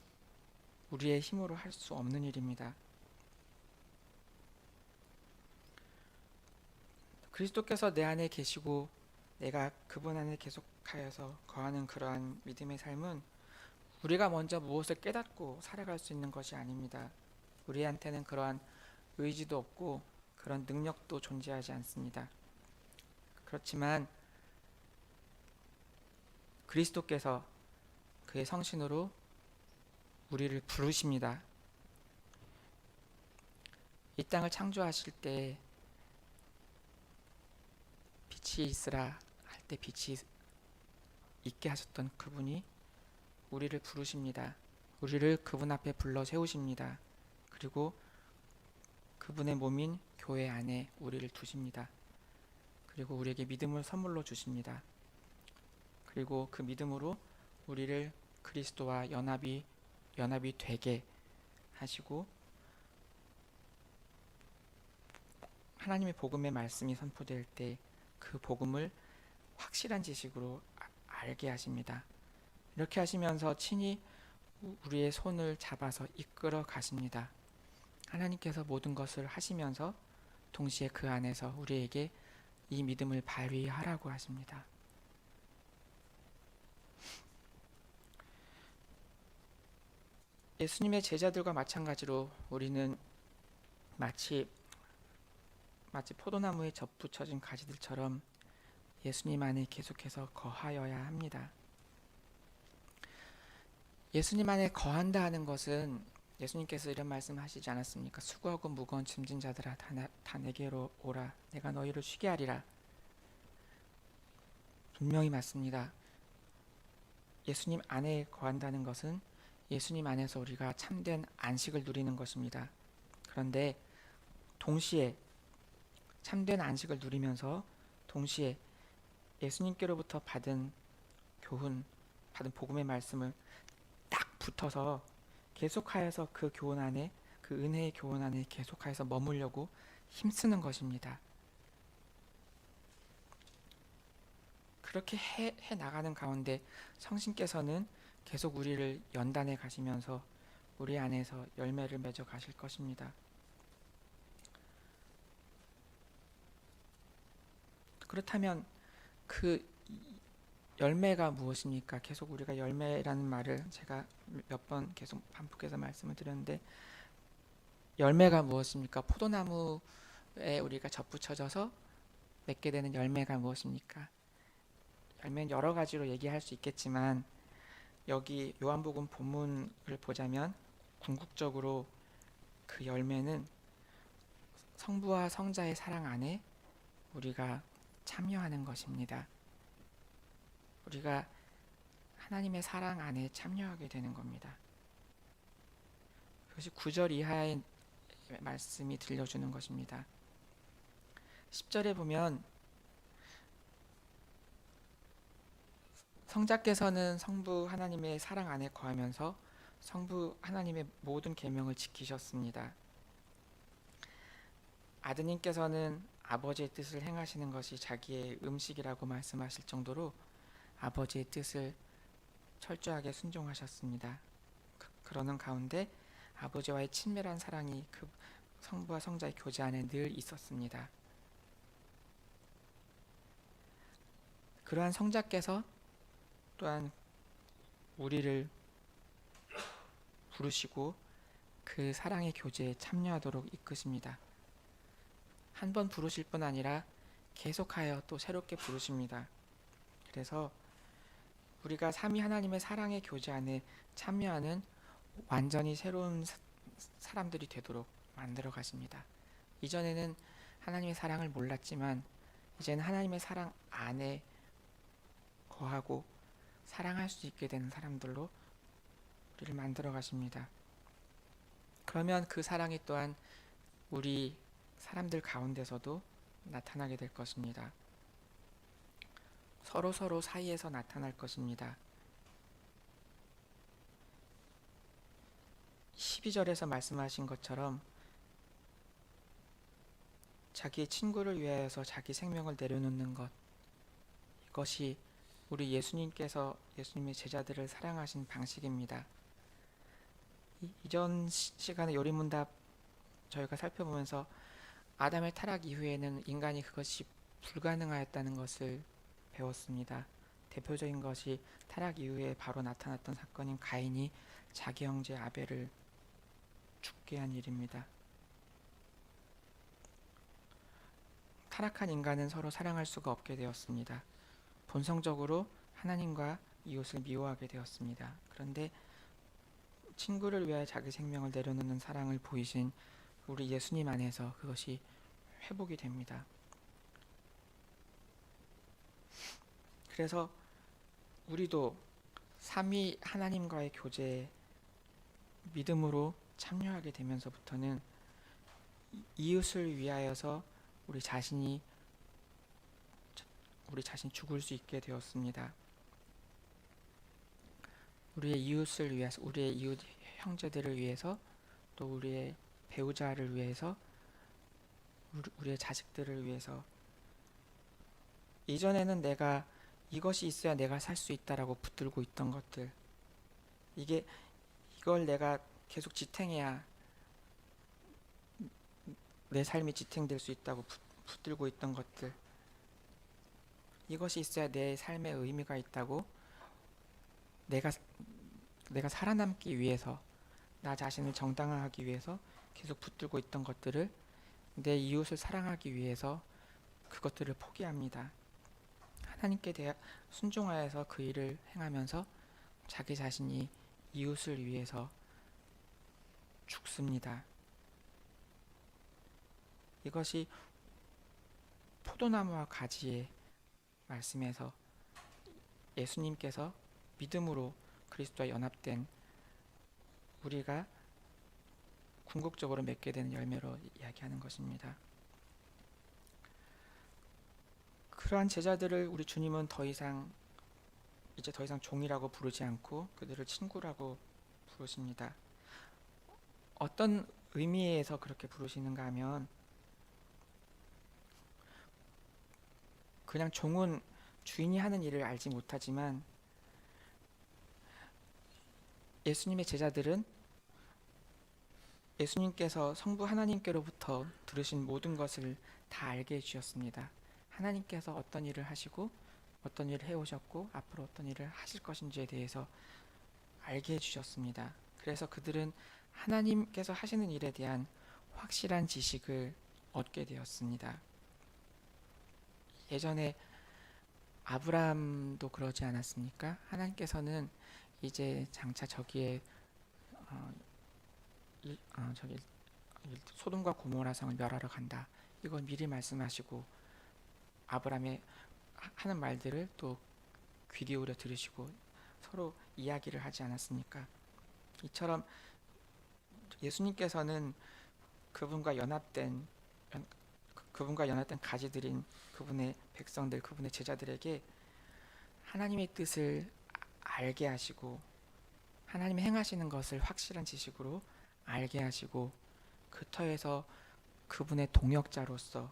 우리의 힘으로 할 수 없는 일입니다. 그리스도께서 내 안에 계시고 내가 그분 안에 계속하여서 거하는 그러한 믿음의 삶은 우리가 먼저 무엇을 깨닫고 살아갈 수 있는 것이 아닙니다. 우리한테는 그러한 의지도 없고 그런 능력도 존재하지 않습니다. 그렇지만 그리스도께서 그의 성신으로 우리를 부르십니다. 이 땅을 창조하실 때 빛이 있으라 할 때 빛이 있게 하셨던 그분이 우리를 부르십니다. 우리를 그분 앞에 불러 세우십니다. 그리고 그분의 몸인 교회 안에 우리를 두십니다. 그리고 우리에게 믿음을 선물로 주십니다. 그리고 그 믿음으로 우리를 그리스도와 연합이 되게 하시고 하나님의 복음의 말씀이 선포될 때 그 복음을 확실한 지식으로 알게 하십니다. 이렇게 하시면서 친히 우리의 손을 잡아서 이끌어 가십니다. 하나님께서 모든 것을 하시면서 동시에 그 안에서 우리에게 이 믿음을 발휘하라고 하십니다. 예수님의 제자들과 마찬가지로 우리는 마치 포도나무에 접붙여진 가지들처럼 예수님 안에 계속해서 거하여야 합니다. 예수님 안에 거한다 하는 것은 예수님께서 이런 말씀하시지 않았습니까? 수고하고 무거운 짐진 자들아 다 내게로 오라 내가 너희를 쉬게 하리라. 분명히 맞습니다. 예수님 안에 거한다는 것은 예수님 안에서 우리가 참된 안식을 누리는 것입니다. 그런데 동시에 참된 안식을 누리면서 동시에 예수님께로부터 받은 교훈, 받은 복음의 말씀을 딱 붙어서 계속하여서 그 교훈 안에, 그 은혜의 교훈 안에 계속하여서 머물려고 힘쓰는 것입니다. 그렇게 해 나가는 가운데 성신께서는 계속 우리를 연단해 가시면서 우리 안에서 열매를 맺어 가실 것입니다. 그렇다면 그 열매가 무엇입니까? 계속 우리가 열매라는 말을 제가 몇 번 계속 반복해서 말씀을 드렸는데, 열매가 무엇입니까? 포도나무에 우리가 접붙여져서 맺게 되는 열매가 무엇입니까? 열매는 여러 가지로 얘기할 수 있겠지만, 여기 요한복음 본문을 보자면 궁극적으로 그 열매는 성부와 성자의 사랑 안에 우리가 참여하는 것입니다. 우리가 하나님의 사랑 안에 참여하게 되는 겁니다. 그것이 9절 이하의 말씀이 들려주는 것입니다. 10절에 보면 성자께서는 성부 하나님의 사랑 안에 거하면서 성부 하나님의 모든 계명을 지키셨습니다. 아드님께서는 아버지의 뜻을 행하시는 것이 자기의 음식이라고 말씀하실 정도로 아버지의 뜻을 철저하게 순종하셨습니다. 그러는 가운데 아버지와의 친밀한 사랑이 그 성부와 성자의 교제 안에 늘 있었습니다. 그러한 성자께서 또한 우리를 부르시고 그 사랑의 교제에 참여하도록 이끄십니다. 한 번 부르실 뿐 아니라 계속하여 또 새롭게 부르십니다. 그래서 우리가 삼위 하나님의 사랑의 교제 안에 참여하는 완전히 새로운 사람들이 되도록 만들어 가십니다. 이전에는 하나님의 사랑을 몰랐지만 이제는 하나님의 사랑 안에 거하고 사랑할 수 있게 되는 사람들로 우리를 만들어 가십니다. 그러면 그 사랑이 또한 우리 사람들 가운데서도 나타나게 될 것입니다. 서로 사이에서 나타날 것입니다. 12절에서 말씀하신 것처럼 자기의 친구를 위하여서 자기 생명을 내려놓는 것, 이것이 우리 예수님께서 예수님의 제자들을 사랑하신 방식입니다. 이전 시간에 요리문답 저희가 살펴보면서 아담의 타락 이후에는 인간이 그것이 불가능하였다는 것을 배웠습니다. 대표적인 것이 타락 이후에 바로 나타났던 사건인 가인이 자기 형제 아벨을 죽게 한 일입니다. 타락한 인간은 서로 사랑할 수가 없게 되었습니다. 본성적으로 하나님과 이웃을 미워하게 되었습니다. 그런데 친구를 위하여 자기 생명을 내려놓는 사랑을 보이신 우리 예수님 안에서 그것이 회복이 됩니다. 그래서 우리도 삼위 하나님과의 교제에 믿음으로 참여하게 되면서부터는 이웃을 위하여서 우리 자신 죽을 수 있게 되었습니다. 우리의 이웃을 위해서, 우리의 이웃 형제들을 위해서, 또 우리의 배우자를 위해서, 우리의 자식들을 위해서. 이전에는 내가 이것이 있어야 내가 살 수 있다라고 붙들고 있던 것들, 이걸 내가 계속 지탱해야 내 삶이 지탱될 수 있다고 붙들고 있던 것들, 이것이 있어야 내 삶의 의미가 있다고 내가 살아남기 위해서, 나 자신을 정당화하기 위해서 계속 붙들고 있던 것들을 내 이웃을 사랑하기 위해서 그것들을 포기합니다. 하나님께 대해 순종하여서 그 일을 행하면서 자기 자신이 이웃을 위해서 죽습니다. 이것이 포도나무와 가지의 말씀에서 예수님께서 믿음으로 그리스도와 연합된 우리가 궁극적으로 맺게 되는 열매로 이야기하는 것입니다. 그러한 제자들을 우리 주님은 이제 더 이상 종이라고 부르지 않고 그들을 친구라고 부르십니다. 어떤 의미에서 그렇게 부르시는가 하면, 그냥 종은 주인이 하는 일을 알지 못하지만 예수님의 제자들은 예수님께서 성부 하나님께로부터 들으신 모든 것을 다 알게 해주셨습니다. 하나님께서 어떤 일을 하시고 어떤 일을 해오셨고 앞으로 어떤 일을 하실 것인지에 대해서 알게 해주셨습니다. 그래서 그들은 하나님께서 하시는 일에 대한 확실한 지식을 얻게 되었습니다. 예전에 아브라함도 그러지 않았습니까? 하나님께서는 이제 장차 저기에 저기 소돔과 고모라 성을 멸하러 간다, 이건 미리 말씀하시고 아브라함의 하는 말들을 또 귀 기울여 들으시고 서로 이야기를 하지 않았습니까? 이처럼 예수님께서는 그분과 연합된 가지들인 그분의 백성들, 그분의 제자들에게 하나님의 뜻을 알게 하시고 하나님이 행하시는 것을 확실한 지식으로 알게 하시고 그 터에서 그분의 동역자로서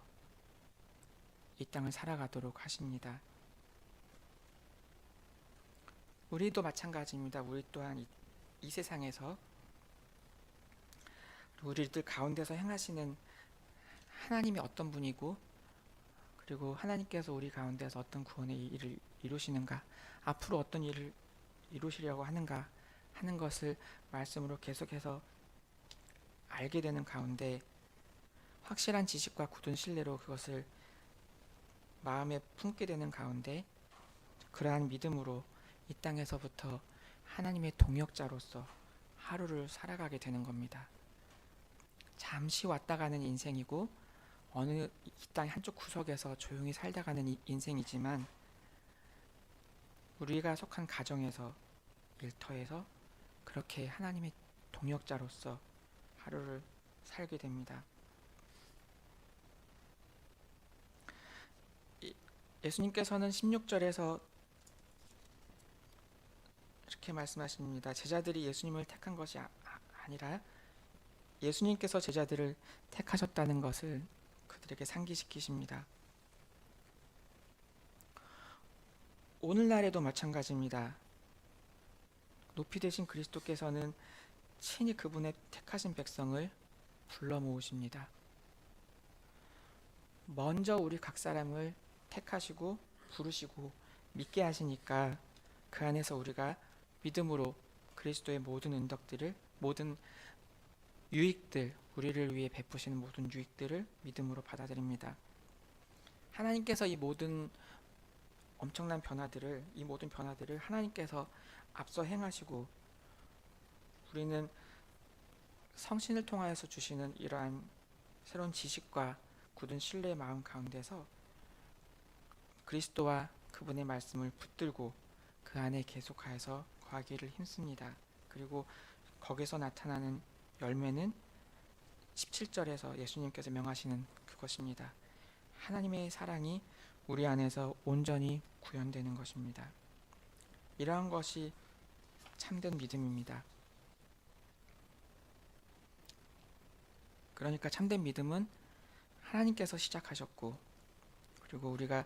이 땅을 살아가도록 하십니다. 우리도 마찬가지입니다. 우리 또한 이 세상에서 우리들 가운데서 행하시는 하나님이 어떤 분이고, 그리고 하나님께서 우리 가운데서 어떤 구원의 일을 이루시는가, 앞으로 어떤 일을 이루시려고 하는가 하는 것을 말씀으로 계속해서 알게 되는 가운데, 확실한 지식과 굳은 신뢰로 그것을 마음에 품게 되는 가운데, 그러한 믿음으로 이 땅에서부터 하나님의 동역자로서 하루를 살아가게 되는 겁니다. 잠시 왔다 가는 인생이고 어느 이 땅의 한쪽 구석에서 조용히 살다 가는 인생이지만, 우리가 속한 가정에서, 일터에서 그렇게 하나님의 동역자로서 하루를 살게 됩니다. 예수님께서는 16절에서 이렇게 말씀하십니다. 제자들이 예수님을 택한 것이 아니라 예수님께서 제자들을 택하셨다는 것을 그들에게 상기시키십니다. 오늘날에도 마찬가지입니다. 높이 되신 그리스도께서는 친히 그분의 택하신 백성을 불러 모으십니다. 먼저 우리 각 사람을 택하시고 부르시고 믿게 하시니까 그 안에서 우리가 믿음으로 그리스도의 모든 은덕들을, 모든 유익들, 우리를 위해 베푸시는 모든 유익들을 믿음으로 받아들입니다. 하나님께서 이 모든 엄청난 변화들을, 이 모든 변화들을 하나님께서 앞서 행하시고, 우리는 성신을 통하여서 주시는 이러한 새로운 지식과 굳은 신뢰의 마음 가운데서 그리스도와 그분의 말씀을 붙들고 그 안에 계속하여서 거하기를 힘씁니다. 그리고 거기서 나타나는 열매는 17절에서 예수님께서 명하시는 그것입니다. 하나님의 사랑이 우리 안에서 온전히 구현되는 것입니다. 이러한 것이 참된 믿음입니다. 그러니까 참된 믿음은 하나님께서 시작하셨고, 그리고 우리가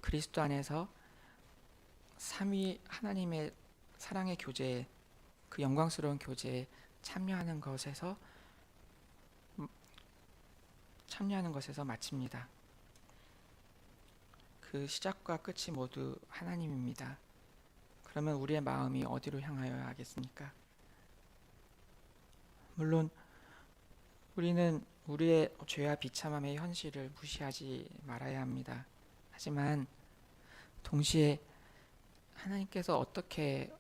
그리스도 안에서 삼위 하나님의 사랑의 교제에, 그 영광스러운 교제에 참여하는 것에서 마칩니다. 그 시작과 끝이 모두 하나님입니다. 그러면 우리의 마음이 어디로 향하여야 하겠습니까? 물론 우리는 우리의 죄와 비참함의 현실을 무시하지 말아야 합니다. 하지만 동시에 하나님께서 어떻게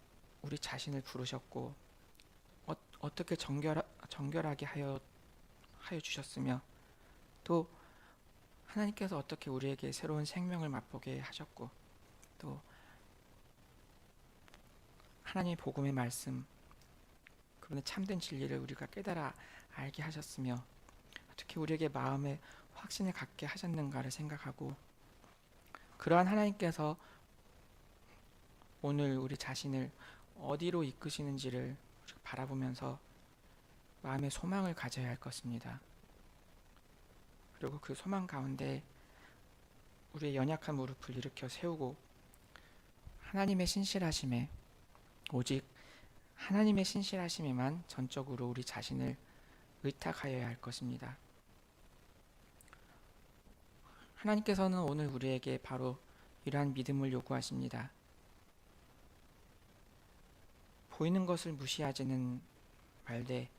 우리 자신을 부르셨고 어떻게 정결하게 하여 주셨으며, 또 하나님께서 어떻게 우리에게 새로운 생명을 맛보게 하셨고, 또 하나님의 복음의 말씀, 그분의 참된 진리를 우리가 깨달아 알게 하셨으며 어떻게 우리에게 마음에 확신을 갖게 하셨는가를 생각하고, 그러한 하나님께서 오늘 우리 자신을 어디로 이끄시는지를 바라보면서 마음의 소망을 가져야 할 것입니다. 그리고 그 소망 가운데 우리의 연약한 무릎을 일으켜 세우고 하나님의 신실하심에, 오직 하나님의 신실하심에만 전적으로 우리 자신을 의탁하여야 할 것입니다. 하나님께서는 오늘 우리에게 바로 이러한 믿음을 요구하십니다. 보이는 것을 무시하지는 말되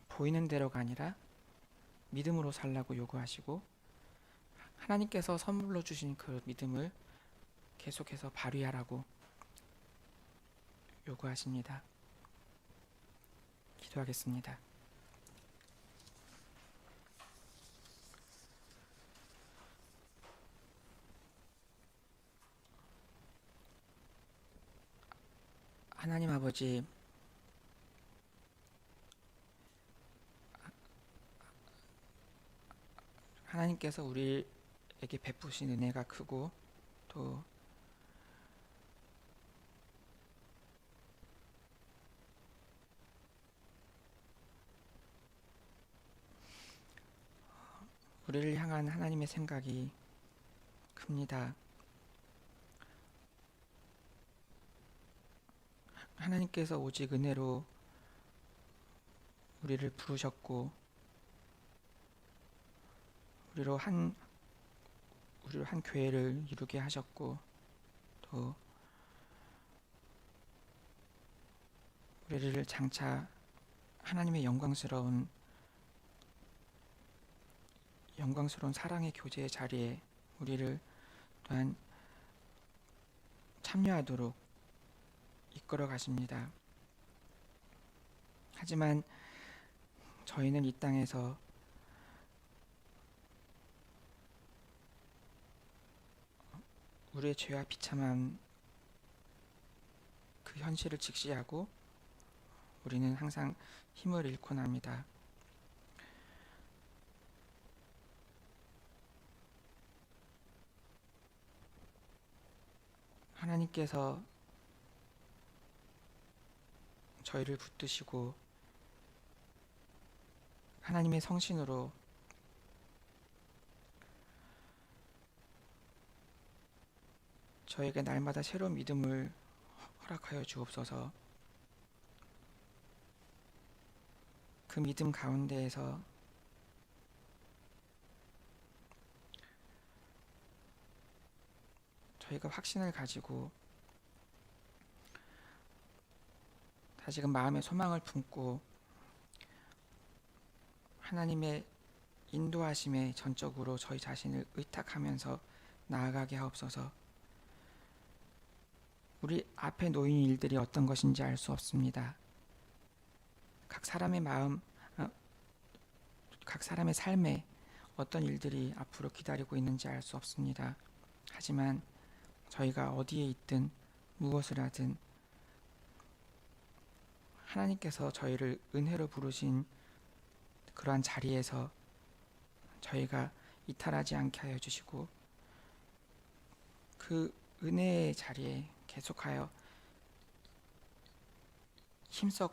보이는 대로가 아니라 믿음으로 살라고 요구하시고, 하나님께서 선물로 주신 그 믿음을 계속해서 발휘하라고 요구하십니다. 기도하겠습니다. 하나님 아버지, 하나님께서 우리에게 베푸신 은혜가 크고, 또 우리를 향한 하나님의 생각이 큽니다. 하나님께서 오직 은혜로 우리를 부르셨고, 우리로 한 교회를 이루게 하셨고, 또 우리를 장차 하나님의 영광스러운 사랑의 교제의 자리에 우리를 또한 참여하도록 이끌어 가십니다. 하지만 저희는 이 땅에서 우리의 죄와 비참한 그 현실을 직시하고 우리는 항상 힘을 잃곤 합니다. 하나님께서 저희를 붙드시고 하나님의 성신으로 저에게 날마다 새로운 믿음을 허락하여 주옵소서. 그 믿음 가운데에서 저희가 확신을 가지고 다시금 마음의 소망을 품고 하나님의 인도하심에 전적으로 저희 자신을 의탁하면서 나아가게 하옵소서. 우리 앞에 놓인 일들이 어떤 것인지 알 수 없습니다. 각 사람의 마음, 각 사람의 삶에 어떤 일들이 앞으로 기다리고 있는지 알 수 없습니다. 하지만 저희가 어디에 있든 무엇을 하든 하나님께서 저희를 은혜로 부르신 그러한 자리에서 저희가 이탈하지 않게 하여 주시고, 그 은혜의 자리에 계속하여 힘써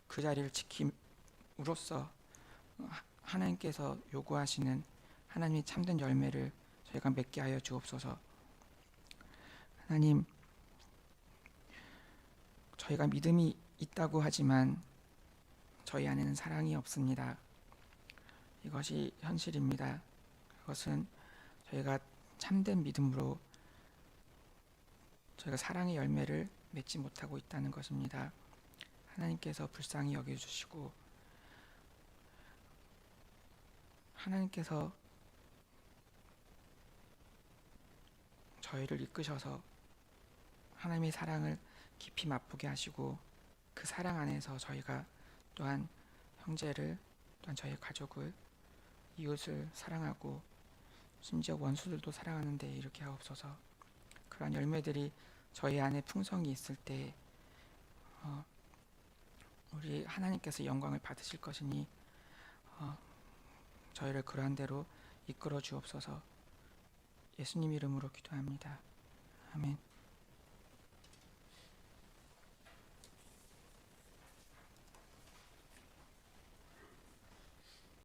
그 자리를 지킴으로써 하나님께서 요구하시는 하나님의 참된 열매를 저희가 맺게 하여 주옵소서. 하나님, 저희가 믿음이 있다고 하지만 저희 안에는 사랑이 없습니다. 이것이 현실입니다. 그것은 저희가 참된 믿음으로 저희가 사랑의 열매를 맺지 못하고 있다는 것입니다. 하나님께서 불쌍히 여겨주시고 하나님께서 저희를 이끄셔서 하나님의 사랑을 깊이 맛보게 하시고, 그 사랑 안에서 저희가 또한 형제를, 또한 저희 가족을, 이웃을 사랑하고 심지어 원수들도 사랑하는데 이렇게 하옵소서. 그런 열매들이 저희 안에 풍성이 있을 때 어, 우리 하나님께서 영광을 받으실 것이니 저희를 그러한 대로 이끌어 주옵소서. 예수님 이름으로 기도합니다. 아멘.